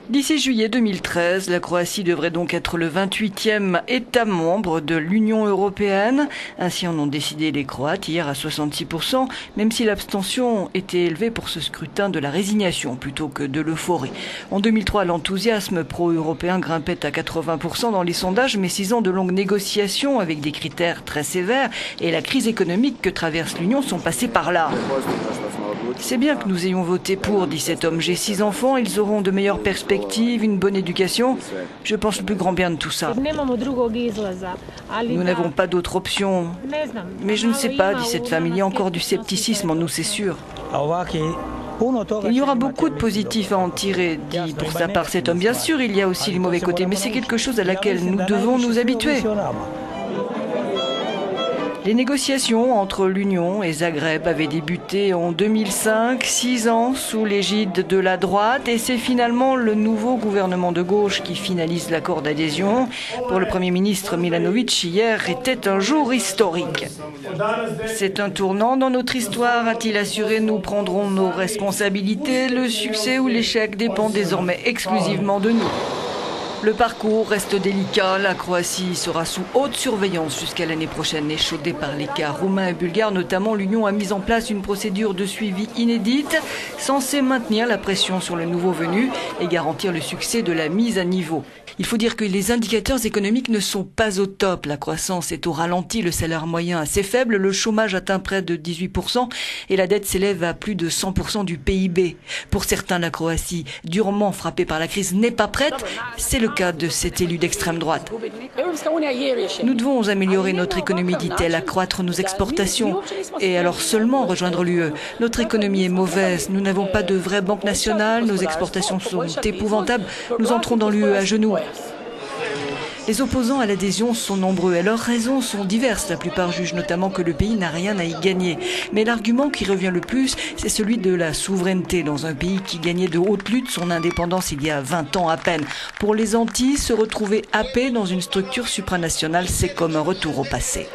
D'ici juillet 2013, la Croatie devrait donc être le 28e État membre de l'Union européenne. Ainsi en ont décidé les Croates hier à 66%, même si l'abstention était élevée pour ce scrutin de la résignation plutôt que de l'euphorie. En 2003, l'enthousiasme pro-européen grimpait à 80% dans les sondages, mais 6 ans de longues négociations avec des critères très sévères et la crise économique que traverse l'Union sont passés par là. C'est bien que nous ayons voté pour, dit cet homme. J'ai 6 enfants, ils auront de meilleures perspectives, une bonne éducation. Je pense le plus grand bien de tout ça. Nous n'avons pas d'autre option. Mais je ne sais pas, dit cette femme. Il y a encore du scepticisme en nous, c'est sûr. Il y aura beaucoup de positifs à en tirer, dit pour sa part cet homme. Bien sûr, il y a aussi les mauvais côtés, mais c'est quelque chose à laquelle nous devons nous habituer. Les négociations entre l'Union et Zagreb avaient débuté en 2005, 6 ans sous l'égide de la droite, et c'est finalement le nouveau gouvernement de gauche qui finalise l'accord d'adhésion. Pour le Premier ministre Milanović, hier était un jour historique. C'est un tournant dans notre histoire, a-t-il assuré. Nous prendrons nos responsabilités. Le succès ou l'échec dépend désormais exclusivement de nous. Le parcours reste délicat. La Croatie sera sous haute surveillance jusqu'à l'année prochaine. Échaudée par les cas roumains et bulgares notamment, l'Union a mis en place une procédure de suivi inédite censée maintenir la pression sur le nouveau venu et garantir le succès de la mise à niveau. Il faut dire que les indicateurs économiques ne sont pas au top. La croissance est au ralenti, le salaire moyen assez faible, le chômage atteint près de 18% et la dette s'élève à plus de 100% du PIB. Pour certains, la Croatie, durement frappée par la crise, n'est pas prête. C'est le cas de cet élu d'extrême droite. Nous devons améliorer notre économie, dit-elle, accroître nos exportations et alors seulement rejoindre l'UE. Notre économie est mauvaise, nous n'avons pas de vraie banque nationale, nos exportations sont épouvantables, nous entrons dans l'UE à genoux. Les opposants à l'adhésion sont nombreux et leurs raisons sont diverses. La plupart jugent notamment que le pays n'a rien à y gagner. Mais l'argument qui revient le plus, c'est celui de la souveraineté dans un pays qui gagnait de haute lutte son indépendance il y a 20 ans à peine. Pour les Antilles, se retrouver happé dans une structure supranationale, c'est comme un retour au passé.